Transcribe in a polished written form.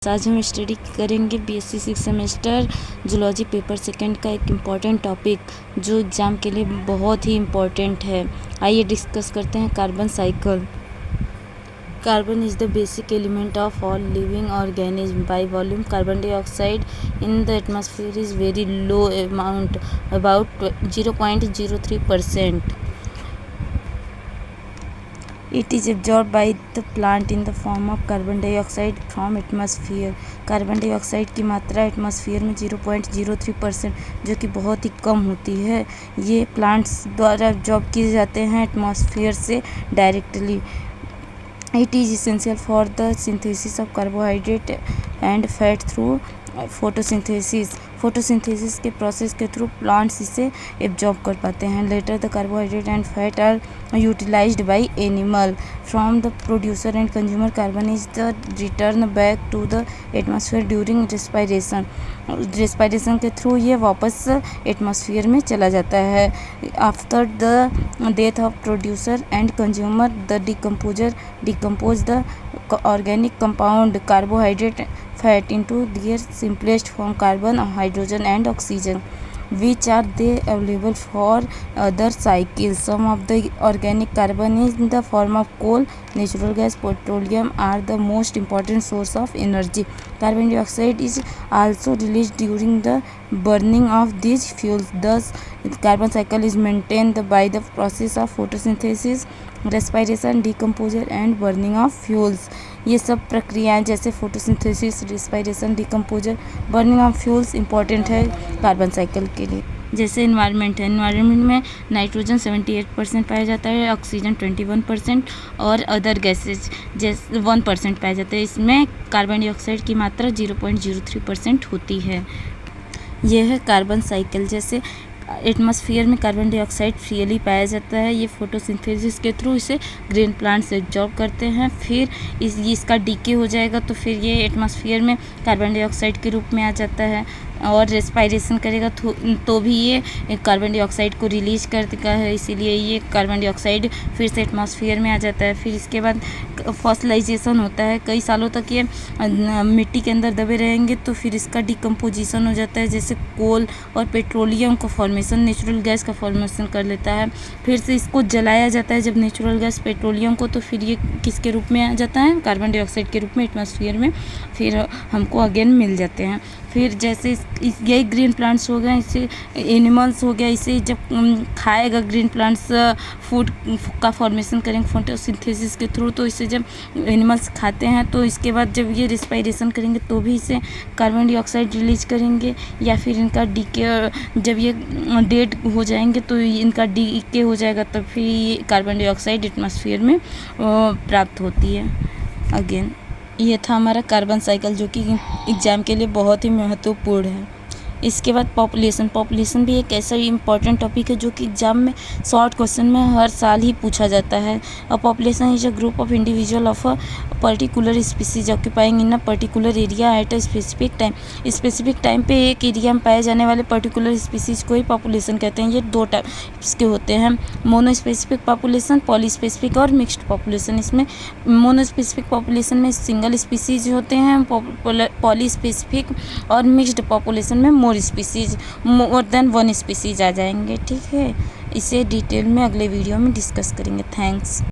आज हम स्टडी करेंगे BSc 6 semester zoology paper second का एक इम्पॉर्टेंट टॉपिक जो एग्ज़ाम के लिए बहुत ही इम्पॉर्टेंट है। आइए डिस्कस करते हैं carbon cycle. Carbon is the basic element of all living organism. By volume carbon dioxide in the atmosphere is very low amount, about 0.03%. It is absorbed by the plant in the form of carbon dioxide from atmosphere. Carbon dioxide की मात्रा atmosphere में 0.03% जो कि बहुत ही कम होती है, ये plants द्वारा एब्जॉर्ब किए जाते हैं एटमॉस्फेयर से directly. It is essential for the synthesis of carbohydrate and fat through photosynthesis. Photosynthesis के प्रोसेस के थ्रू प्लांट्स इसे एब्जॉर्ब कर पाते हैं। Later the carbohydrate and fat are utilised by animal from the producer and consumer. Carbon is the return back to the atmosphere during respiration. Respiration के through ये वापस atmosphere में चला जाता है। After the death of producer and consumer the decompose the organic compound carbohydrate fat into their simplest form carbon, hydrogen and oxygen, which are they available for other cycles. Some of the organic carbon is in the form of coal, natural gas, petroleum are the most important source of energy. Carbon dioxide is also released during the burning of these fuels. Thus carbon cycle is maintained by the process of photosynthesis, respiration, decomposer and burning of fuels. ये सब प्रक्रियाएं जैसे photosynthesis, respiration, decomposer, burning of fuels important है carbon cycle के लिए। जैसे environment है, environment में नाइट्रोजन 78% पाया जाता है, ऑक्सीजन 21% और अदर गैसेज जैसे 1% पाया जाता है। इसमें कार्बन डाइऑक्साइड की मात्रा 0.03% होती है। यह है कार्बन साइकिल। जैसे एटमॉस्फेयर में कार्बन डाइऑक्साइड फ्रीली पाया जाता है, ये फोटोसिंथेसिस के थ्रू इसे ग्रीन प्लांट्स एब्जॉर्ब करते हैं, फिर इसका डीके हो जाएगा तो फिर ये एटमॉस्फेयर में कार्बन डाइऑक्साइड के रूप में आ जाता है और रेस्पायरेशन करेगा तो भी ये कार्बन डाइऑक्साइड को रिलीज कर देगा है, इसीलिए ये कार्बन डाइऑक्साइड फिर से एटमॉस्फेयर में आ जाता है। फिर इसके बाद फॉसिलाइजेशन होता है, कई सालों तक ये मिट्टी के अंदर दबे रहेंगे तो फिर इसका डिकम्पोजिशन हो जाता है, जैसे कोल और पेट्रोलियम का फॉर्मेशन नेचुरल गैस का फॉर्मेशन कर लेता है। फिर से इसको जलाया जाता है जब नेचुरल गैस पेट्रोलियम को, तो फिर ये किसके रूप में आ जाता है, कार्बन डाइऑक्साइड के रूप में एटमॉस्फेयर में फिर हमको अगेन मिल जाते हैं। फिर जैसे यही ग्रीन प्लांट्स हो गए, इससे एनिमल्स हो गया, इसे जब खाएगा ग्रीन प्लांट्स फूड का फॉर्मेशन करेंगे फोटोसिंथेसिस के थ्रू, तो इसे जब एनिमल्स खाते हैं तो इसके बाद जब ये रेस्पायरेशन करेंगे तो भी इसे कार्बन डाइऑक्साइड रिलीज करेंगे, या फिर इनका डीके जब ये डेड हो जाएंगे तो इनका डीके हो जाएगा तो फिर ये कार्बन डाइऑक्साइड एटमॉस्फेयर में प्राप्त होती है अगेन। ये था हमारा कार्बन साइकिल जो कि एग्ज़ाम के लिए बहुत ही महत्वपूर्ण है। इसके बाद पॉपुलेशन भी एक ऐसा इम्पॉर्टेंट टॉपिक है जो कि एग्जाम में शॉर्ट क्वेश्चन में हर साल ही पूछा जाता है। A population is a group of individual of a particular species occupying in a particular area at a specific time. Specific time पे एक एरिया में पाए जाने वाले पर्टिकुलर स्पीसीज को ही पॉपुलेशन कहते हैं। ये दो टाइप्स के होते हैं, मोनोस्पेसिफिक पॉपुलेशन, पॉलीस्पेसिफिक और मिक्स्ड पॉपुलेशन। इसमें मोनोस्पेसिफिक पॉपुलेशन में सिंगल स्पीसीज होते हैं, पॉलीस्पेसिफिक और मिक्स्ड पॉपुलेशन में मोर देन वन स्पीसीज आ जाएंगे। ठीक है, इसे डिटेल में अगले वीडियो में डिस्कस करेंगे। थैंक्स।